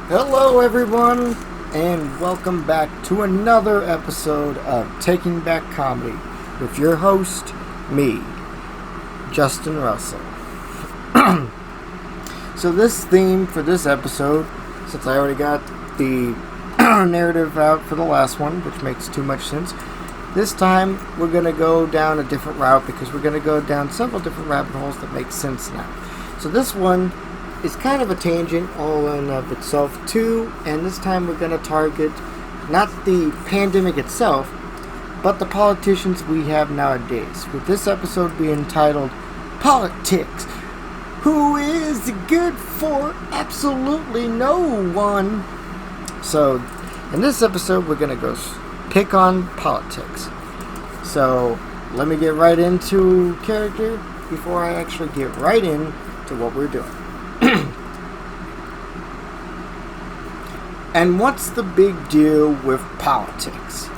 Hello, everyone, and welcome back to another episode of Taking Back Comedy with your host, me, Justin Russell. So this theme for this episode, since I already got the narrative out for the last one, which makes too much sense, this time we're going to go down a different route because we're going to go down several different rabbit holes that make sense now. So this one is kind of a tangent all in of itself too, and this time we're going to target not the pandemic itself, but the politicians we have nowadays, with this episode being titled Politics. Who is good for absolutely no one? So in this episode we're going to go pick on politics. So let me get right into character before I actually get right into what we're doing. And what's the big deal with politics?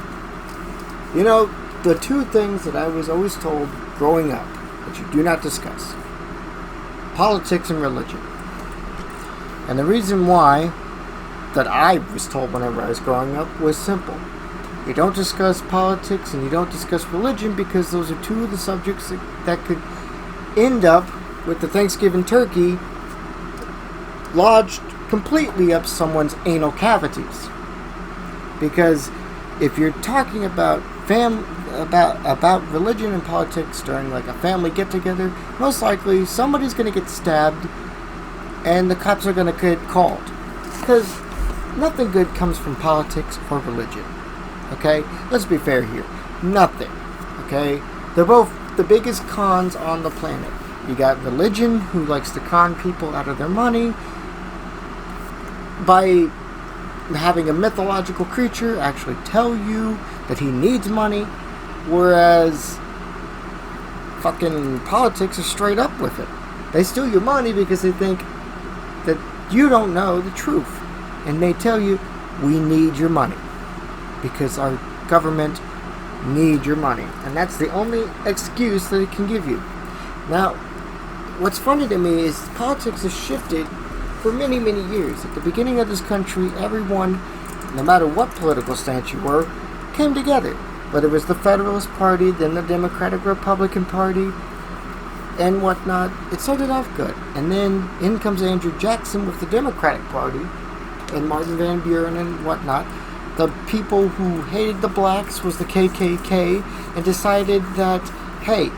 You know, the two things that I was always told growing up that you do not discuss: politics and religion. And the reason why that I was told whenever I was growing up was simple. You don't discuss politics and you don't discuss religion because those are two of the subjects that could end up with the Thanksgiving turkey lodged completely up someone's anal cavities. Because if you're talking about about religion and politics during like a family get-together, most likely somebody's going to get stabbed and the cops are going to get called. Because nothing good comes from politics or religion. Okay? Let's be fair here. Nothing. Okay? They're both the biggest cons on the planet. You got religion, who likes to con people out of their money by having a mythological creature actually tell you that he needs money, whereas fucking politics are straight up with it. They steal your money because they think that you don't know the truth, and they tell you, we need your money because our government needs your money, and that's the only excuse that it can give you. Now, what's funny to me is politics has shifted for many, many years. At the beginning of this country, everyone, no matter what political stance you were, came together. Whether it was the Federalist Party, then the Democratic Republican Party, and whatnot. It started off good. And then in comes Andrew Jackson with the Democratic Party, and Martin Van Buren and whatnot. The people who hated the blacks was the KKK, and decided that, hey,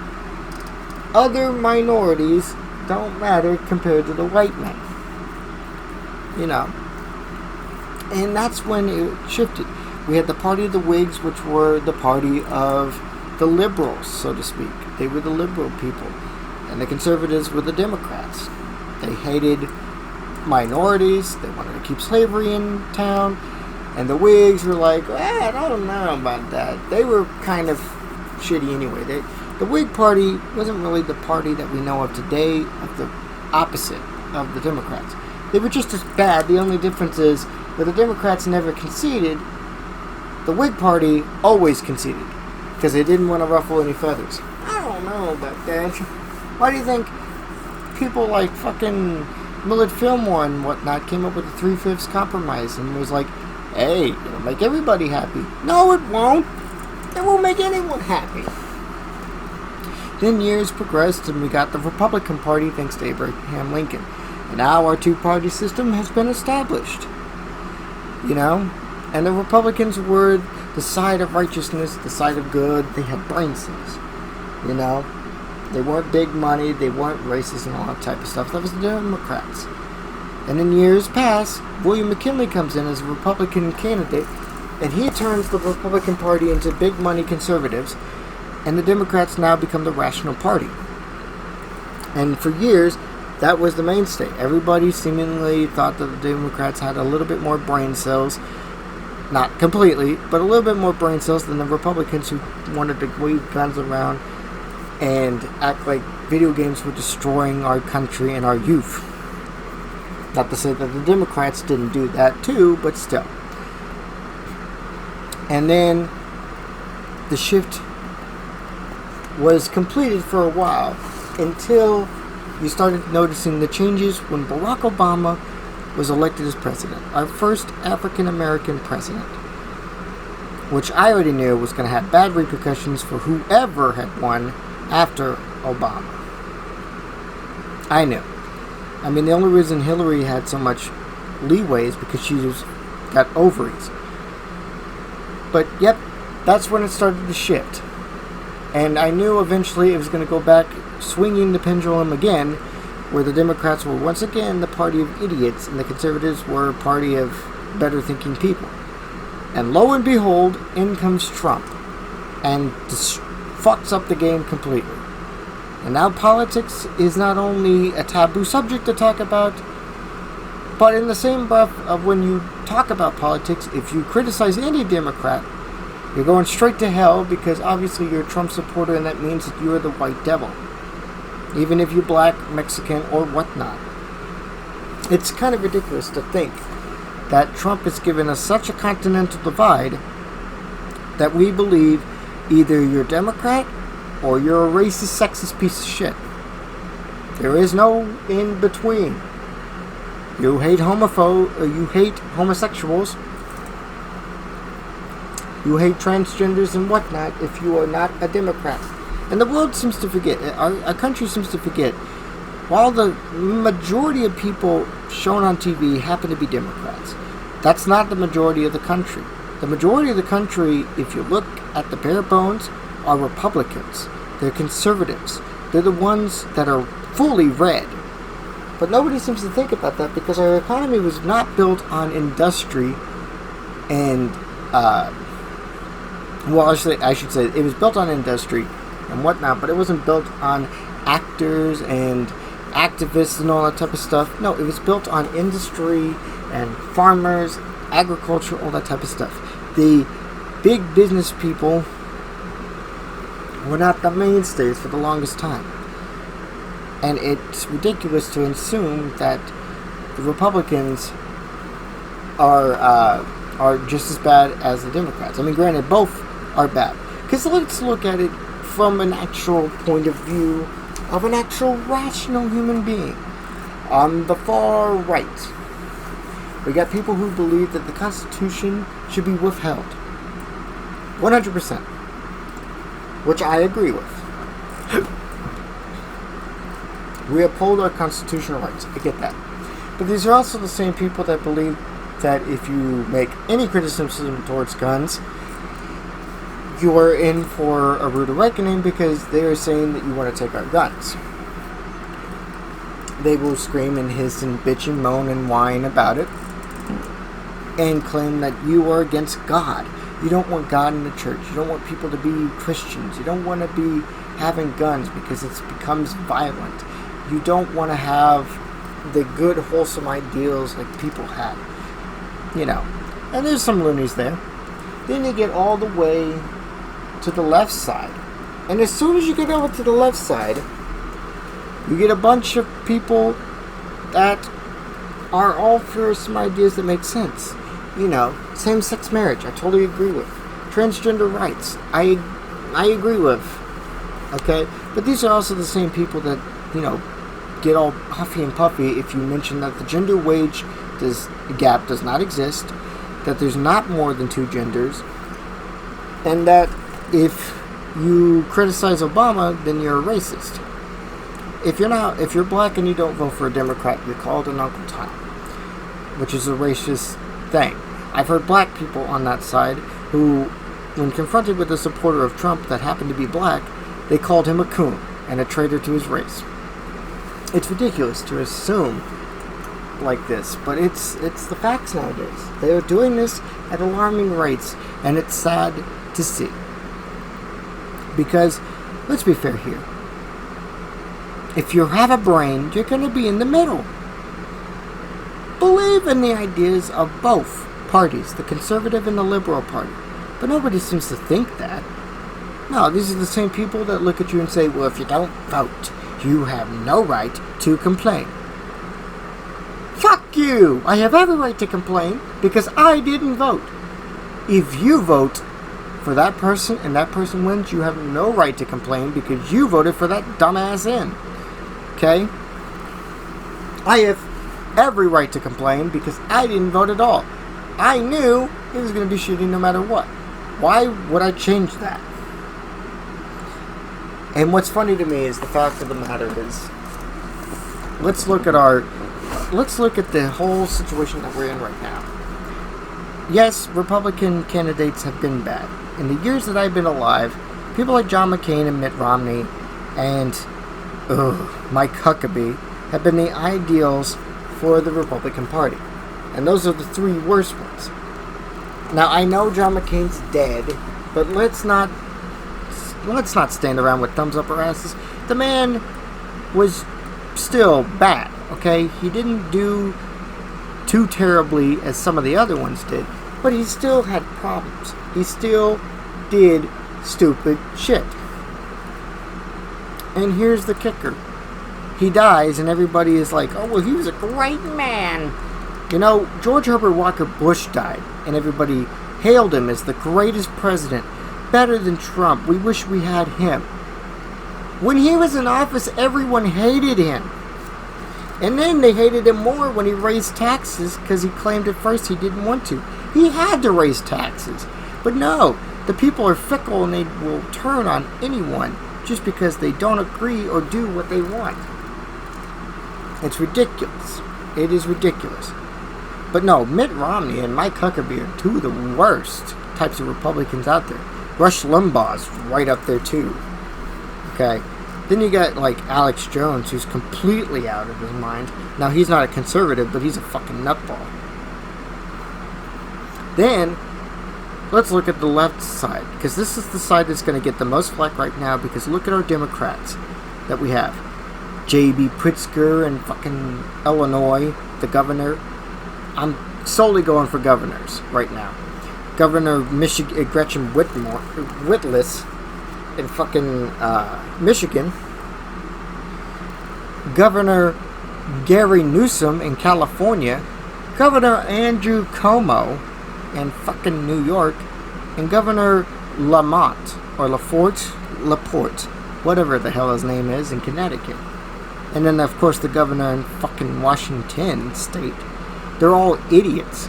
other minorities don't matter compared to the white men. You know. And that's when it shifted. We had the party of the Whigs, which were the party of the liberals, so to speak. They were the liberal people. And the conservatives were the Democrats. They hated minorities. They wanted to keep slavery in town. And the Whigs were like, I don't know about that. They were kind of shitty anyway. The Whig Party wasn't really the party that we know of today, of the opposite of the Democrats. They were just as bad. The only difference is that the Democrats never conceded. The Whig Party always conceded because they didn't want to ruffle any feathers. I don't know about that. Why do you think people like fucking Millard Fillmore and whatnot came up with the 3/5 compromise and was like, hey, it'll make everybody happy? No, it won't. It won't make anyone happy. Then years progressed and we got the Republican Party thanks to Abraham Lincoln. And now our two-party system has been established. You know? And the Republicans were the side of righteousness, the side of good. They had brain cells. You know? They weren't big money. They weren't racist and all that type of stuff. That was the Democrats. And then years pass. William McKinley comes in as a Republican candidate. And he turns the Republican Party into big money conservatives. And the Democrats now become the rational party. And for years, that was the mainstay. Everybody seemingly thought that the Democrats had a little bit more brain cells. Not completely, but a little bit more brain cells than the Republicans, who wanted to wave guns around and act like video games were destroying our country and our youth. Not to say that the Democrats didn't do that too, but still. And then the shift was completed for a while until you started noticing the changes when Barack Obama was elected as president. Our first African American president. Which I already knew was going to have bad repercussions for whoever had won after Obama. I knew. I mean, the only reason Hillary had so much leeway is because she just got ovaries. But, yep, that's when it started to shift. And I knew eventually it was going to go back, swinging the pendulum again, where the Democrats were once again the party of idiots, and the conservatives were a party of better-thinking people. And lo and behold, in comes Trump, and fucks up the game completely. And now politics is not only a taboo subject to talk about, but in the same breath of when you talk about politics, if you criticize any Democrat, you're going straight to hell, because obviously you're a Trump supporter, and that means that you are the white devil. Even if you're black, Mexican, or whatnot. It's kind of ridiculous to think that Trump has given us such a continental divide that we believe either you're a Democrat or you're a racist, sexist piece of shit. There is no in between. You hate you hate homosexuals, you hate transgenders and whatnot if you are not a Democrat. And the world seems to forget, our country seems to forget, while the majority of people shown on TV happen to be Democrats, that's not the majority of the country. The majority of the country, if you look at the bare bones, are Republicans. They're conservatives. They're the ones that are fully red. But nobody seems to think about that, because our economy was not built on industry and, I should say, it was built on industry and whatnot, but it wasn't built on actors and activists and all that type of stuff. No, it was built on industry and farmers, agriculture, all that type of stuff. The big business people were not the mainstays for the longest time. And it's ridiculous to assume that the Republicans are just as bad as the Democrats. I mean, granted, both are bad. Because let's look at it from an actual point of view of an actual rational human being. On the far right, we got people who believe that the Constitution should be withheld. 100%. Which I agree with. We uphold our constitutional rights. I get that. But these are also the same people that believe that if you make any criticism towards guns, you are in for a rude awakening, because they are saying that you want to take our guns. They will scream and hiss and bitch and moan and whine about it, and claim that you are against God. You don't want God in the church. You don't want people to be Christians. You don't want to be having guns because it becomes violent. You don't want to have the good, wholesome ideals like people had. You know. And there's some loonies there. Then you get all the way to the left side. And as soon as you get over to the left side, you get a bunch of people that are all for some ideas that make sense. You know, same-sex marriage, I totally agree with. Transgender rights, I agree with. Okay? But these are also the same people that, you know, get all huffy and puffy if you mention that the gender wage gap does not exist, that there's not more than two genders, and that if you criticize Obama, then you're a racist. If you're black and you don't vote for a Democrat, you're called an Uncle Tom, which is a racist thing. I've heard black people on that side who, when confronted with a supporter of Trump that happened to be black, they called him a coon and a traitor to his race. It's ridiculous to assume like this, but it's the facts nowadays. They are doing this at alarming rates, and it's sad to see. Because, let's be fair here, if you have a brain, you're going to be in the middle. Believe in the ideas of both parties, the conservative and the liberal party. But nobody seems to think that. No, these are the same people that look at you and say, well, if you don't vote, you have no right to complain. Fuck you! I have every right to complain because I didn't vote. If you vote for that person and that person wins, you have no right to complain because you voted for that dumbass in. Okay? I have every right to complain because I didn't vote at all. I knew it was going to be shitty no matter what. Why would I change that? And what's funny to me is the fact of the matter is, let's look at the whole situation that we're in right now. Yes, Republican candidates have been bad. In the years that I've been alive, people like John McCain and Mitt Romney and Mike Huckabee have been the ideals for the Republican Party. And those are the three worst ones. Now, I know John McCain's dead, but let's not stand around with thumbs up our asses. The man was still bad, okay? He didn't do too terribly as some of the other ones did, but he still had problems. He still did stupid shit. And here's the kicker. He dies and everybody is like, oh, well, he was a great man. You know, George Herbert Walker Bush died and everybody hailed him as the greatest president, better than Trump. We wish we had him. When he was in office, everyone hated him. And then they hated him more when he raised taxes because he claimed at first he didn't want to. He had to raise taxes. But no, the people are fickle and they will turn on anyone just because they don't agree or do what they want. It's ridiculous. It is ridiculous. But no, Mitt Romney and Mike Huckabee are two of the worst types of Republicans out there. Rush Limbaugh's right up there too. Okay. Then you got like Alex Jones, who's completely out of his mind. Now he's not a conservative, but he's a fucking nutball. Then let's look at the left side, because this is the side that's going to get the most flack right now. Because look at our Democrats that we have: J.B. Pritzker and fucking Illinois, the governor. I'm solely going for governors right now. Governor Gretchen Whitlis in fucking Michigan. Governor Gary Newsom in California. Governor Andrew Cuomo in fucking New York. And Governor Laporte, whatever the hell his name is, in Connecticut. And then, of course, the governor in fucking Washington state. They're all idiots.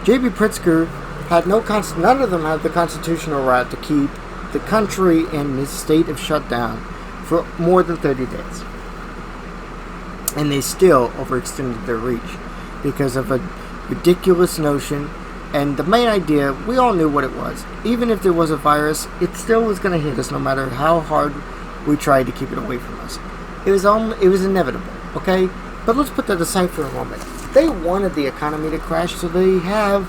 J.B. Pritzker had none of them had the constitutional right to keep the country in this state of shutdown for more than 30 days. And they still overextended their reach because of a ridiculous notion. And the main idea, we all knew what it was. Even if there was a virus, it still was going to hit us no matter how hard we tried to keep it away from us. It was inevitable, okay? But let's put that aside for a moment. They wanted the economy to crash so they have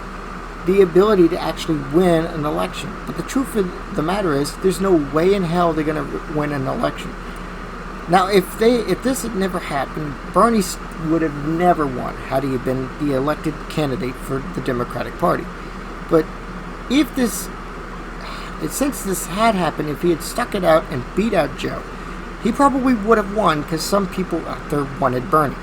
the ability to actually win an election. But the truth of the matter is, there's no way in hell they're going to win an election. Now, if this had never happened, Bernie would have never won had he been the elected candidate for the Democratic Party. But since this had happened, if he had stuck it out and beat out Joe, he probably would have won because some people out there wanted Bernie.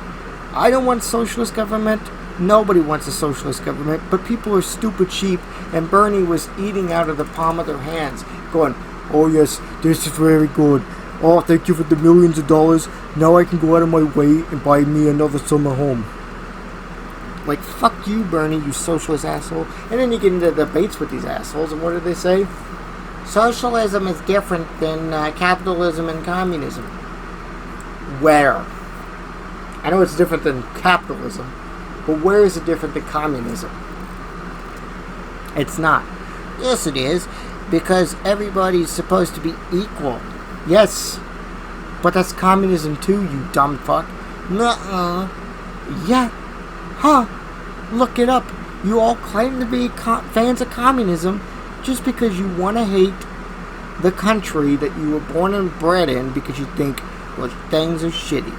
I don't want socialist government. Nobody wants a socialist government, but people are stupid sheep, and Bernie was eating out of the palm of their hands, going, oh yes, this is very good. Oh, thank you for the millions of dollars. Now I can go out of my way and buy me another summer home. Like, fuck you, Bernie, you socialist asshole. And then you get into debates with these assholes, and what do they say? Socialism is different than capitalism and communism. Where? I know it's different than capitalism, but where is it different than communism? It's not. Yes, it is, because everybody's supposed to be equal. Yes, but that's communism too, you dumb fuck. Nuh-uh. Yeah. Huh. Look it up. You all claim to be fans of communism just because you want to hate the country that you were born and bred in because you think, well, things are shitty.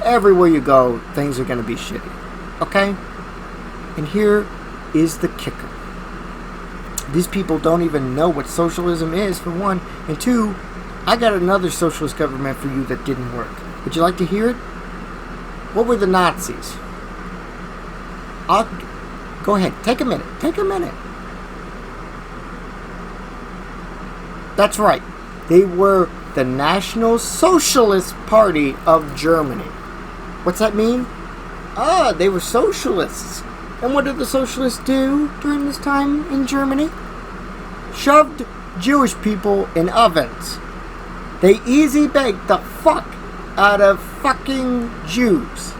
Everywhere you go, things are going to be shitty. Okay? And here is the kicker. These people don't even know what socialism is, for one. And two, I got another socialist government for you that didn't work. Would you like to hear it? What were the Nazis? Go ahead. Take a minute. Take a minute. That's right. They were the National Socialist Party of Germany. What's that mean? They were socialists. And what did the socialists do during this time in Germany? Shoved Jewish people in ovens. They easy baked the fuck out of fucking Jews.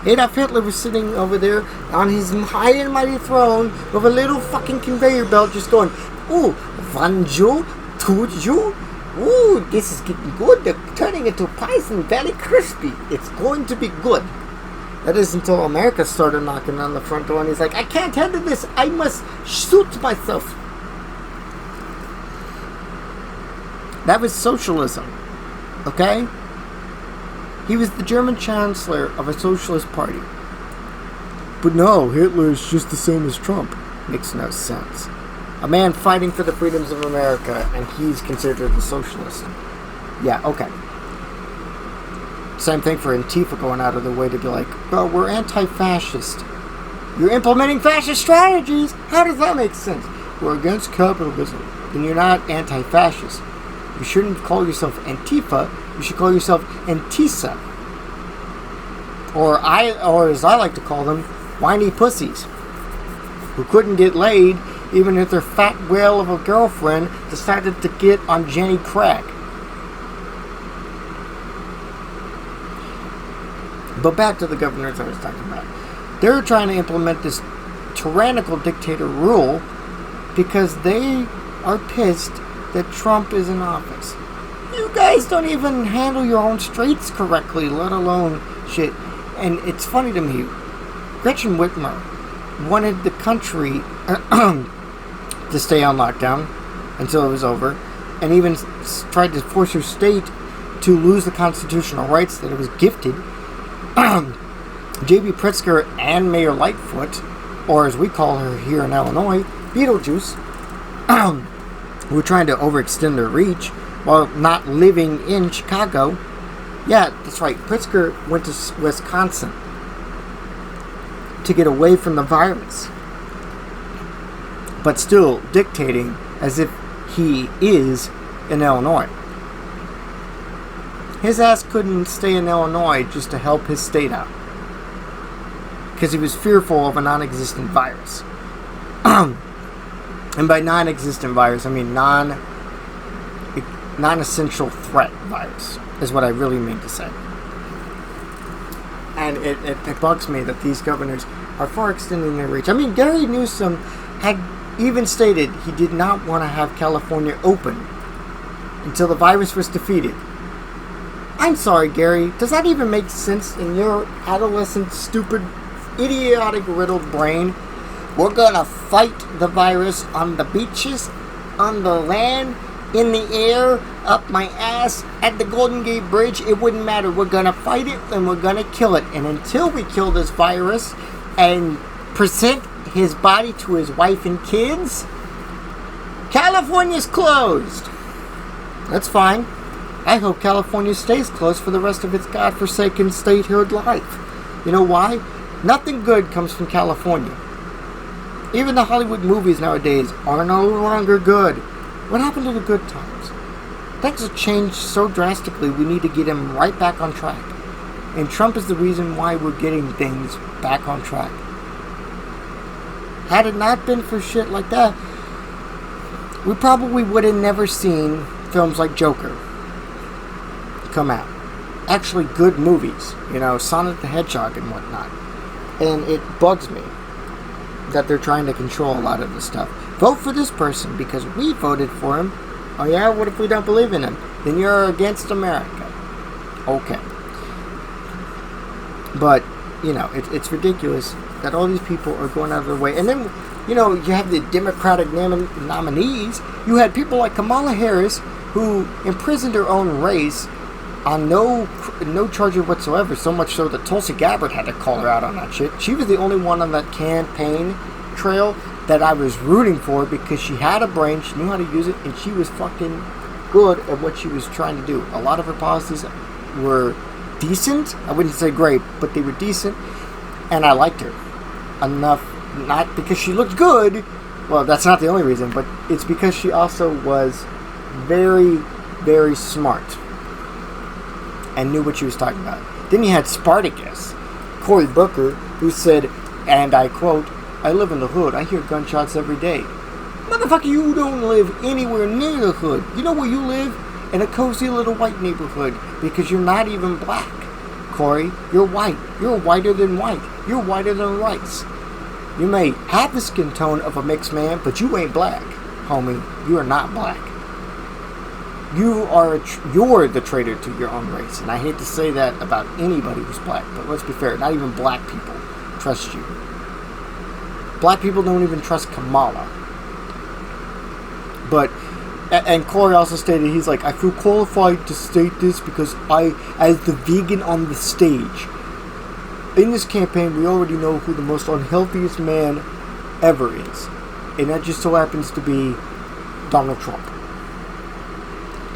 Adolf Hitler was sitting over there on his high and mighty throne with a little fucking conveyor belt just going, ooh, one Jew, two Jew, ooh, this is getting good. They're turning into pies and very crispy. It's going to be good. That is until America started knocking on the front door and he's like, I can't handle this. I must shoot myself. That was socialism. Okay? He was the German chancellor of a socialist party. But no, Hitler is just the same as Trump. Makes no sense. A man fighting for the freedoms of America, and he's considered a socialist. Yeah, okay. Same thing for Antifa going out of their way to be like, well, we're anti-fascist. You're implementing fascist strategies? How does that make sense? We're against capitalism. Then you're not anti-fascist. You shouldn't call yourself Antifa. You should call yourself Antisa. Or as I like to call them, whiny pussies. Who couldn't get laid even if their fat whale of a girlfriend decided to get on Jenny Craig. But back to the governors I was talking about. They're trying to implement this tyrannical dictator rule because they are pissed that Trump is in office. You guys don't even handle your own straits correctly, let alone shit. And it's funny to me, Gretchen Whitmer wanted the country to stay on lockdown until it was over, and even tried to force her state to lose the constitutional rights that it was gifted. J.B. Pritzker and Mayor Lightfoot, or as we call her here in Illinois, Beetlejuice, who were trying to overextend their reach while not living in Chicago. Yeah, that's right. Pritzker went to Wisconsin to get away from the virus, but still dictating as if he is in Illinois. His ass couldn't stay in Illinois just to help his state out because he was fearful of a non-existent virus. And by non-existent virus, I mean non-essential threat virus, is what I really mean to say. And it bugs me that these governors are far extending their reach. I mean, Gary Newsom had even stated he did not want to have California open until the virus was defeated. I'm sorry, Gary. Does that even make sense in your adolescent, stupid, idiotic, riddled brain? We're gonna fight the virus on the beaches, on the land, in the air, up my ass, at the Golden Gate Bridge. It wouldn't matter. We're gonna fight it and we're gonna kill it. And until we kill this virus and present his body to his wife and kids, California's closed. That's fine. I hope California stays closed for the rest of its godforsaken statehood life. You know why? Nothing good comes from California. Even the Hollywood movies nowadays are no longer good. What happened to the good times? Things have changed so drastically, we need to get him right back on track. And Trump is the reason why we're getting things back on track. Had it not been for shit like that, we probably would have never seen films like Joker come out. Actually good movies, you know, Sonic the Hedgehog and whatnot. And it bugs me that they're trying to control a lot of this stuff. Vote for this person because we voted for him. Oh yeah, what if we don't believe in him? Then you're against America. Okay. But, you know, it's ridiculous that all these people are going out of their way. And then, you know, you have the Democratic nominees. You had people like Kamala Harris who imprisoned her own race on no charge whatsoever, so much so that Tulsi Gabbard had to call her out on that shit. She was the only one on that campaign trail that I was rooting for because she had a brain, she knew how to use it, and she was fucking good at what she was trying to do. A lot of her policies were decent. I wouldn't say great, but they were decent, and I liked her enough, not because she looked good, well, that's not the only reason, but it's because she also was very, very smart and knew what she was talking about. Then you had Spartacus, Cory Booker, who said, and I quote, "I live in the hood. I hear gunshots every day." Motherfucker, you don't live anywhere near the hood. You know where you live? In a cozy little white neighborhood, because you're not even black. Cory, you're white. You're whiter than white. You're whiter than rice. You may have the skin tone of a mixed man, but you ain't black, homie. You are not black. You're the traitor to your own race, and I hate to say that about anybody who's black, but let's be fair, not even black people trust you. Black people don't even trust Kamala. But, and Cory also stated, he's like, "I feel qualified to state this because as the vegan on the stage, in this campaign, we already know who the most unhealthiest man ever is, and that just so happens to be Donald Trump."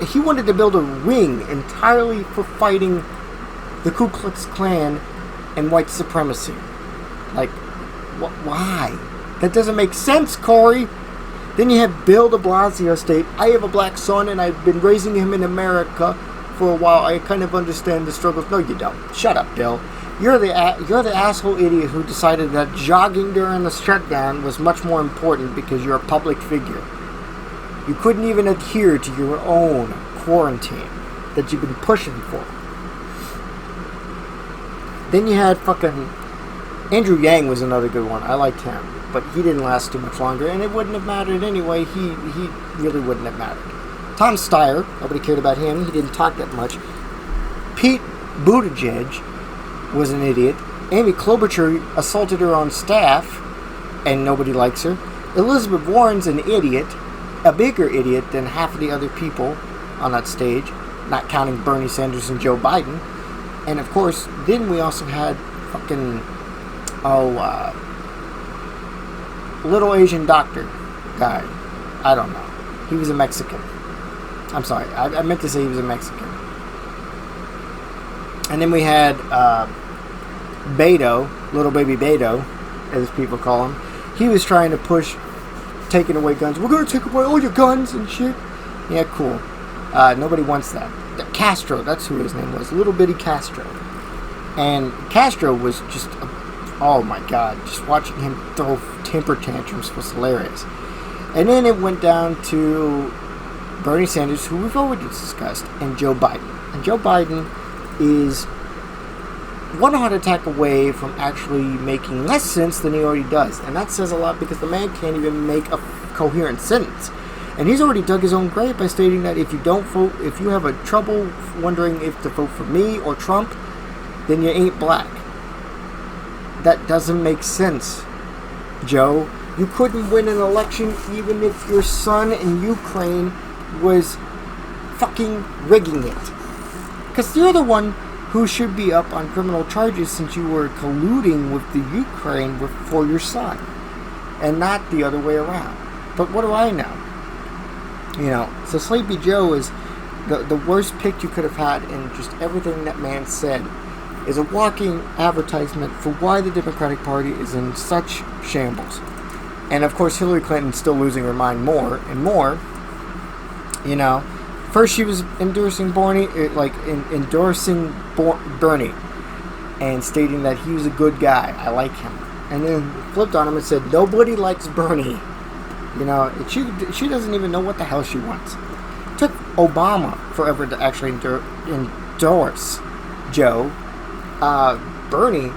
He wanted to build a ring entirely for fighting the Ku Klux Klan and white supremacy. Like, why? That doesn't make sense, Cory. Then you have Bill de Blasio state, "I have a black son and I've been raising him in America for a while. I kind of understand the struggles." No, you don't. Shut up, Bill. You're the asshole idiot who decided that jogging during the shutdown was much more important because you're a public figure. You couldn't even adhere to your own quarantine that you've been pushing for. Then you had fucking Andrew Yang was another good one. I liked him, but he didn't last too much longer, and it wouldn't have mattered anyway. He really wouldn't have mattered. Tom Steyer, nobody cared about him. He didn't talk that much. Pete Buttigieg was an idiot. Amy Klobuchar assaulted her own staff, and nobody likes her. Elizabeth Warren's an idiot, a bigger idiot than half of the other people on that stage, not counting Bernie Sanders and Joe Biden. And of course, then we also had fucking, little Asian doctor guy. I don't know. He was a Mexican. I'm sorry. I meant to say he was a Mexican. And then we had Beto, little baby Beto, as people call him. He was trying to push taking away guns. "We're going to take away all your guns and shit." Yeah, cool. Nobody wants that. Castro, that's who his name was. Little bitty Castro. And Castro was just, oh my god, just watching him throw temper tantrums was hilarious. And then it went down to Bernie Sanders, who we've already discussed, and Joe Biden. And Joe Biden is one heart attack away from actually making less sense than he already does. And that says a lot because the man can't even make a coherent sentence. And he's already dug his own grave by stating that if you don't vote, if you have a trouble wondering if to vote for me or Trump, then you ain't black. That doesn't make sense, Joe. You couldn't win an election even if your son in Ukraine was fucking rigging it. Because you're the one who should be up on criminal charges since you were colluding with the Ukraine for your son. And not the other way around. But what do I know? You know, so Sleepy Joe is the worst pick you could have had, and just everything that man said is a walking advertisement for why the Democratic Party is in such shambles. And of course Hillary Clinton's still losing her mind more and more. You know, first she was endorsing Bernie and stating that he was a good guy. I like him. And then flipped on him and said nobody likes Bernie. You know, she doesn't even know what the hell she wants. It took Obama forever to actually endorse Joe. Bernie,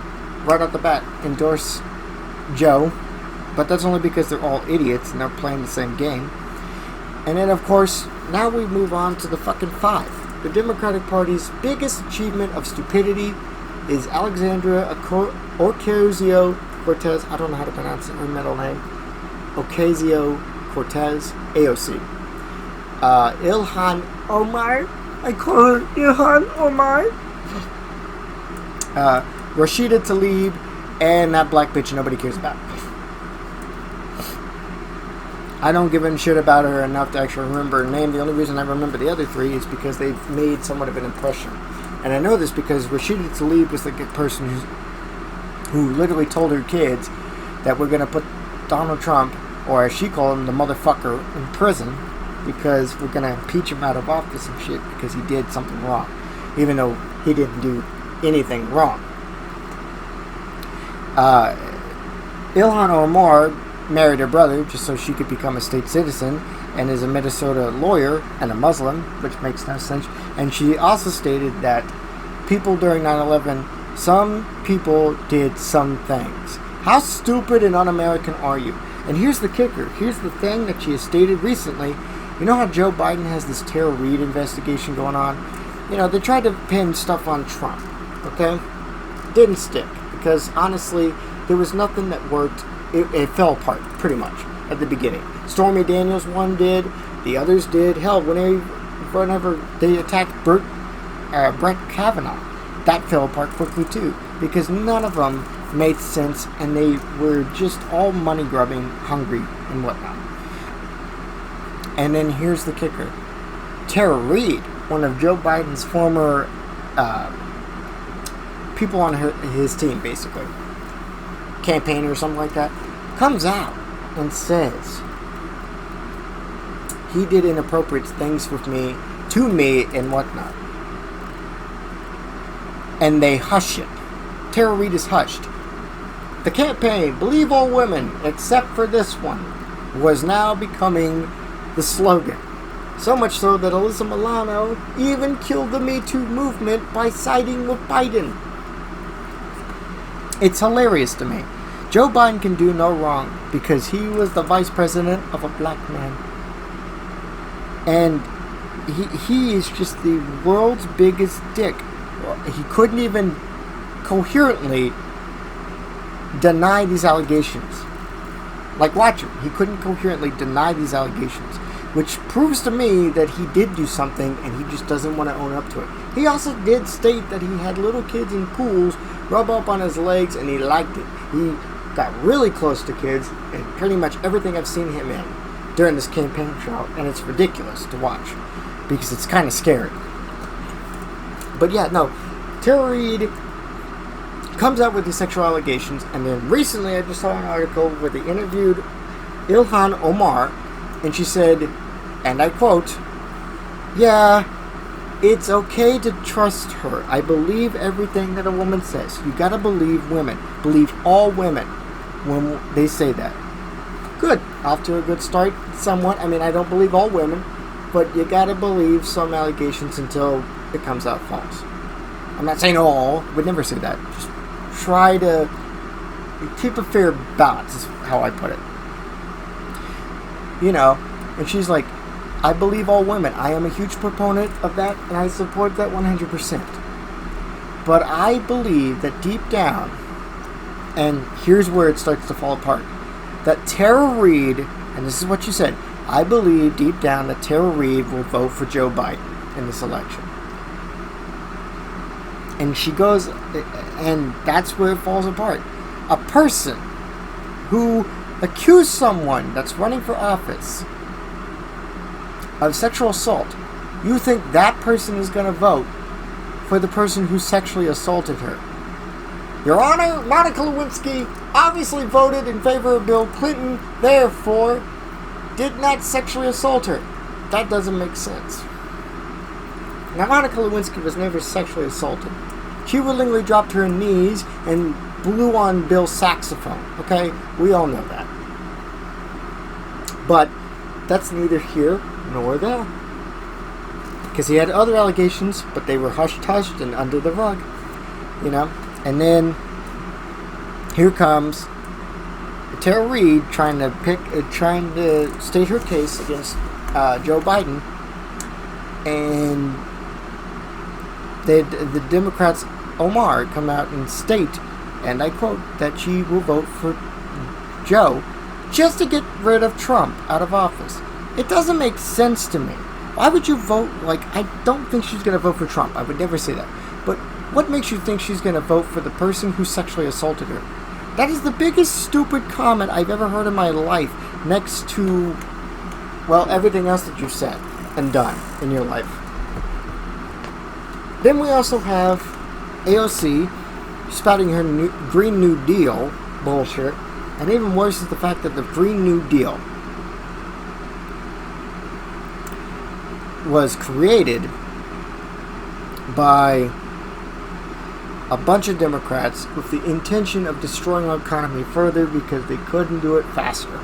right off the bat, endorsed Joe. But that's only because they're all idiots and they're playing the same game. And then, of course, now we move on to the fucking five. The Democratic Party's biggest achievement of stupidity is Alexandria Ocasio-Cortez. I don't know how to pronounce her middle name. Ocasio-Cortez, AOC. Ilhan Omar. I call her Ilhan Omar. Rashida Tlaib, and that black bitch nobody cares about. I don't give a shit about her enough to actually remember her name. The only reason I remember the other three is because they've made somewhat of an impression. And I know this because Rashida Tlaib was the person who literally told her kids that we're going to put Donald Trump, or as she called him, the motherfucker, in prison because we're going to impeach him out of office and shit because he did something wrong. Even though he didn't do anything wrong. Uh, Ilhan Omar married her brother just so she could become a state citizen, and is a Minnesota lawyer and a Muslim, which makes no sense. And she also stated that people during 9/11, some people did some things. How stupid and un-American are you? And here's the kicker. Here's the thing that she has stated recently. You know how Joe Biden has this Tara Reid investigation going on? You know, they tried to pin stuff on Trump, okay? Didn't stick, because honestly, there was nothing that worked. It fell apart, pretty much, at the beginning. Stormy Daniels one did, the others did. Hell, whenever they attacked Brett Kavanaugh, that fell apart quickly too, because none of them made sense, and they were just all money-grubbing, hungry, and whatnot. And then here's the kicker. Tara Reid, one of Joe Biden's former people on his team, basically, campaign or something like that, comes out and says he did inappropriate things with me, to me, and whatnot. And they hush it. Tara Reid is hushed. The campaign, believe all women, except for this one, was now becoming the slogan. So much so that Alyssa Milano even killed the Me Too movement by siding with Biden. It's hilarious to me. Joe Biden can do no wrong because he was the vice president of a black man. And he is just the world's biggest dick. He couldn't even coherently deny these allegations. Like, watch him. He couldn't coherently deny these allegations, which proves to me that he did do something and he just doesn't want to own up to it. He also did state that he had little kids in pools rub up on his legs and he liked it. He got really close to kids and pretty much everything I've seen him in during this campaign trail, and it's ridiculous to watch because it's kind of scary. But yeah, no, Tara Reid comes out with these sexual allegations, and then recently I just saw an article where they interviewed Ilhan Omar, and she said, and I quote, "Yeah, it's okay to trust her. I believe everything that a woman says. You gotta believe women. Believe all women when they say that." Good. Off to a good start, somewhat. I mean, I don't believe all women, but you gotta believe some allegations until it comes out false. I'm not saying all. Would never say that. Just try to keep a fair balance, is how I put it. You know, and she's like, I believe all women. I am a huge proponent of that, and I support that 100%. But I believe that deep down, and here's where it starts to fall apart, that Tara Reid, and this is what she said, I believe deep down that Tara Reid will vote for Joe Biden in this election. And she goes, and that's where it falls apart. A person who accused someone that's running for office of sexual assault, you think that person is going to vote for the person who sexually assaulted her? Your Honor, Monica Lewinsky obviously voted in favor of Bill Clinton, therefore did not sexually assault her. That doesn't make sense. Now, Monica Lewinsky was never sexually assaulted. She willingly dropped her knees and blew on Bill's saxophone, okay? We all know that. But that's neither here nor there. Because he had other allegations, but they were hushed and under the rug, you know? And then here comes Tara Reid trying to state her case against Joe Biden, and the Democrats Omar come out and state, and I quote, that she will vote for Joe just to get rid of Trump out of office. It doesn't make sense to me. Why would you vote? Like, I don't think she's going to vote for Trump. I would never say that. But what makes you think she's going to vote for the person who sexually assaulted her? That is the biggest stupid comment I've ever heard in my life, next to, well, everything else that you've said and done in your life. Then we also have AOC spouting her Green New Deal bullshit. And even worse is the fact that the Green New Deal was created by a bunch of Democrats with the intention of destroying our economy further because they couldn't do it faster.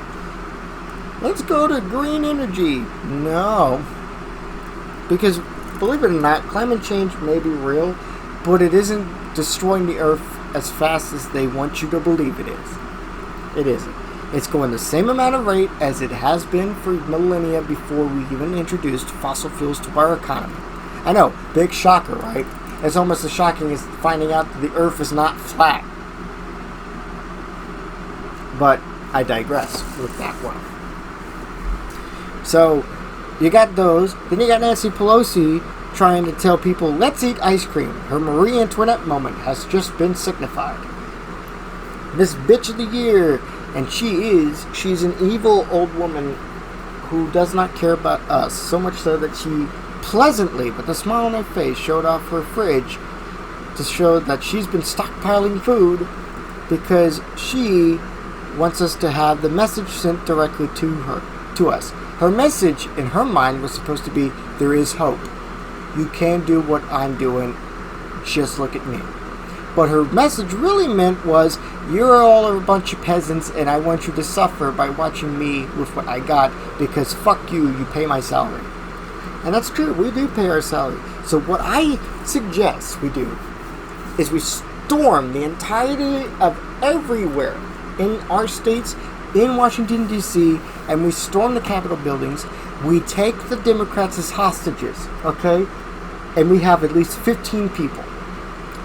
Let's go to green energy. No. Because, believe it or not, climate change may be real, but it isn't destroying the earth as fast as they want you to believe it is. It isn't. It's going the same amount of rate as it has been for millennia before we even introduced fossil fuels to our economy. I know, big shocker, right? It's almost as shocking as finding out that the earth is not flat. But I digress with that one. So, you got those. Then you got Nancy Pelosi trying to tell people, let's eat ice cream. Her Marie Antoinette moment has just been signified. This bitch of the year. And she's an evil old woman who does not care about us. So much so that she pleasantly, with a smile on her face, showed off her fridge to show that she's been stockpiling food because she wants us to have the message sent directly to us. Her message, in her mind, was supposed to be, there is hope. You can do what I'm doing. Just look at me. What her message really meant was, you're all a bunch of peasants and I want you to suffer by watching me with what I got because fuck you, you pay my salary. And that's true, we do pay our salary. So what I suggest we do is we storm the entirety of everywhere in our states, in Washington, D.C., and we storm the Capitol buildings. We take the Democrats as hostages, okay? And we have at least 15 people.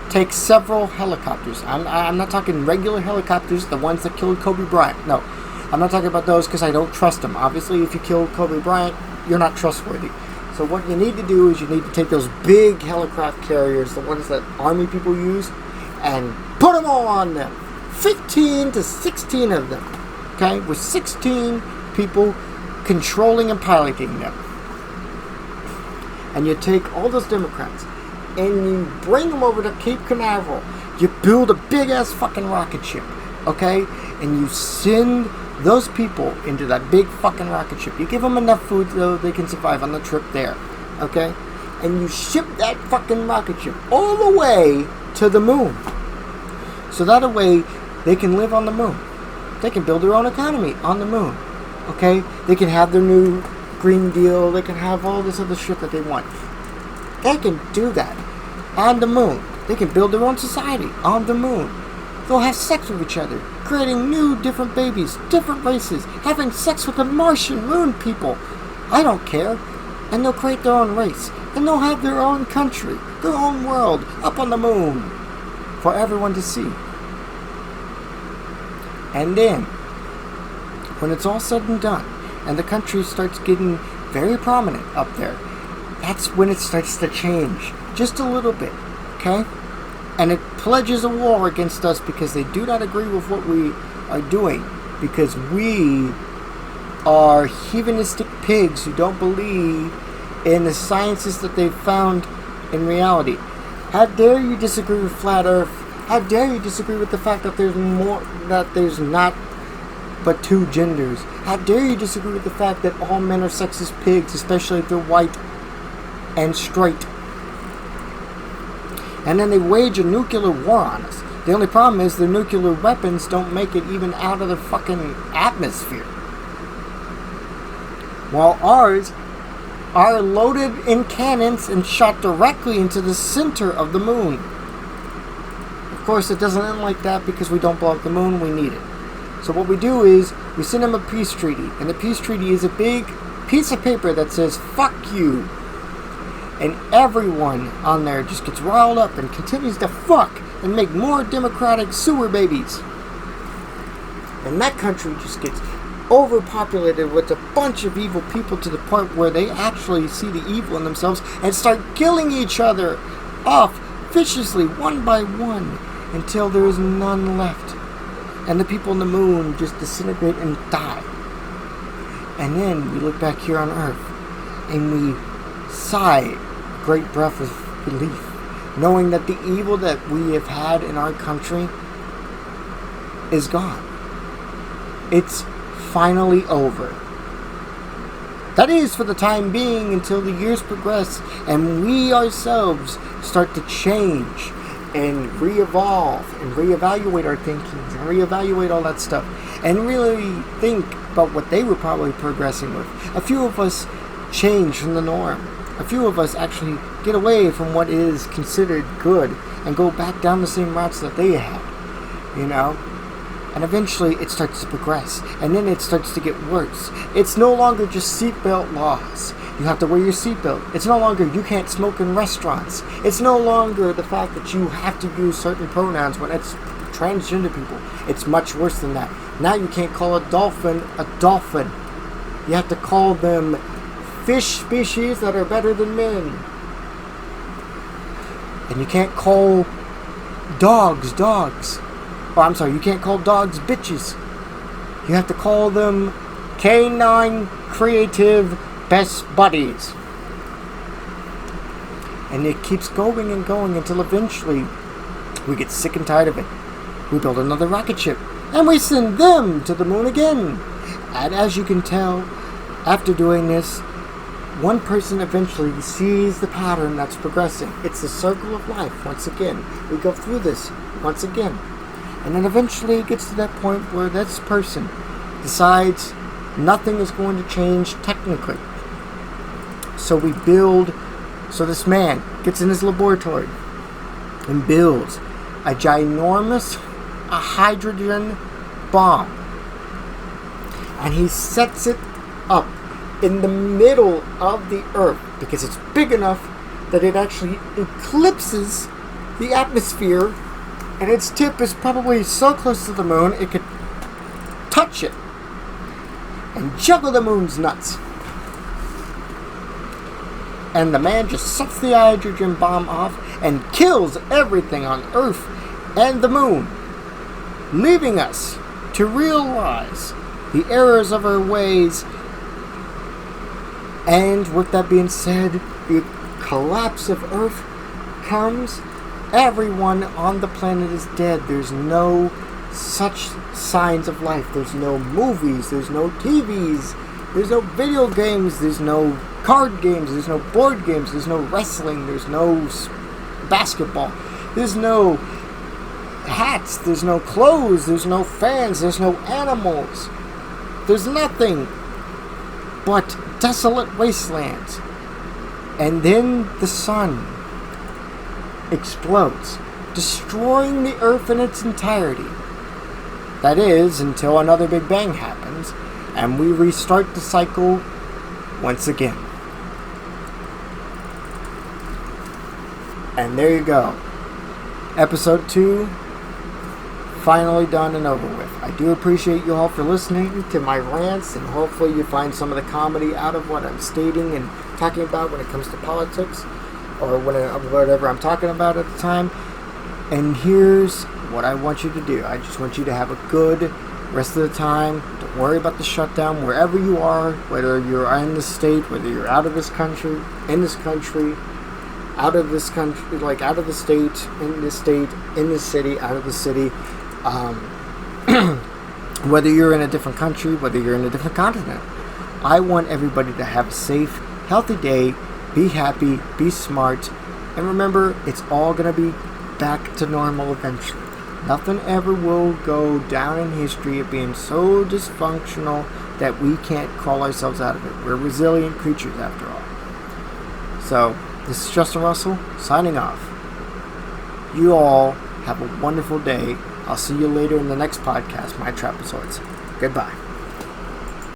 Take several helicopters. I'm not talking regular helicopters, the ones that killed Kobe Bryant. No, I'm not talking about those because I don't trust them. Obviously, if you kill Kobe Bryant, you're not trustworthy. So what you need to do is you need to take those big helicraft carriers, the ones that Army people use, and put them all on them. 15 to 16 of them. Okay? With 16 people controlling and piloting them. And you take all those Democrats and you bring them over to Cape Canaveral. You build a big-ass fucking rocket ship, okay? And you send those people into that big fucking rocket ship. You give them enough food so they can survive on the trip there, okay? And you ship that fucking rocket ship all the way to the moon. So that way, they can live on the moon. They can build their own economy on the moon, okay? They can have their new Green Deal. They can have all this other shit that they want. They can do that on the moon. They can build their own society on the moon. They'll have sex with each other, creating new different babies, different races, having sex with the Martian moon people. I don't care. And they'll create their own race. And they'll have their own country, their own world, up on the moon for everyone to see. And then, when it's all said and done, and the country starts getting very prominent up there, that's when it starts to change. Just a little bit, okay? And it pledges a war against us because they do not agree with what we are doing. Because we are heathenistic pigs who don't believe in the sciences that they've found in reality. How dare you disagree with flat earth? How dare you disagree with the fact that there's not but two genders? How dare you disagree with the fact that all men are sexist pigs, especially if they're white and straight? And then they wage a nuclear war on us. The only problem is the nuclear weapons don't make it even out of the fucking atmosphere. While ours are loaded in cannons and shot directly into the center of the moon. Of course, it doesn't end like that because we don't blow up the moon, we need it. So what we do is, we send them a peace treaty. And the peace treaty is a big piece of paper that says, fuck you. And everyone on there just gets riled up and continues to fuck and make more democratic sewer babies. And that country just gets overpopulated with a bunch of evil people to the point where they actually see the evil in themselves and start killing each other off viciously one by one until there is none left. And the people on the moon just disintegrate and die. And then we look back here on Earth and we sigh a great breath of relief, knowing that the evil that we have had in our country is gone. It's finally over. That is for the time being until the years progress and we ourselves start to change and re-evolve and reevaluate our thinking and reevaluate all that stuff and really think about what they were probably progressing with. A few of us change from the norm. A few of us actually get away from what is considered good and go back down the same routes that they had, you know? And eventually it starts to progress. And then it starts to get worse. It's no longer just seatbelt laws. You have to wear your seatbelt. It's no longer you can't smoke in restaurants. It's no longer the fact that you have to use certain pronouns when it's transgender people. It's much worse than that. Now you can't call a dolphin a dolphin. You have to call them fish species that are better than men. And you can't call dogs. Oh, I'm sorry, you can't call dogs bitches. You have to call them canine creative best buddies. And it keeps going and going until eventually we get sick and tired of it. We build another rocket ship and we send them to the moon again. And as you can tell, after doing this, one person eventually sees the pattern that's progressing. It's the circle of life once again. We go through this once again. And then eventually it gets to that point where this person decides nothing is going to change technically. So this man gets in his laboratory and builds a ginormous hydrogen bomb. And he sets it up in the middle of the Earth because it's big enough that it actually eclipses the atmosphere. And its tip is probably so close to the moon, it could touch it and juggle the moon's nuts. And the man just sucks the hydrogen bomb off and kills everything on Earth and the moon, leaving us to realize the errors of our ways. And with that being said, the collapse of Earth comes. Everyone on the planet is dead. There's no such signs of life. There's no movies. There's no TVs. There's no video games. There's no card games. There's no board games. There's no wrestling. There's no basketball. There's no hats. There's no clothes. There's no fans. There's no animals. There's nothing but desolate wastelands. And then the sun explodes, destroying the Earth in its entirety. That is, until another Big Bang happens, and we restart the cycle once again. And there you go. Episode 2, finally done and over with. I do appreciate you all for listening to my rants, and hopefully you find some of the comedy out of what I'm stating and talking about when it comes to politics, or whatever I'm talking about at the time. And here's what I want you to do. I just want you to have a good rest of the time. Don't worry about the shutdown wherever you are, whether you're in the state, whether you're out of this country, in this country, out of this country, like out of the state, in this state, in this city, out of the city. Whether you're in a different country, whether you're in a different continent. I want everybody to have a safe, healthy day. Be happy, be smart, and remember, it's all going to be back to normal eventually. Nothing ever will go down in history of being so dysfunctional that we can't crawl ourselves out of it. We're resilient creatures after all. So, this is Justin Russell, signing off. You all have a wonderful day. I'll see you later in the next podcast, My Trapezoids. Goodbye.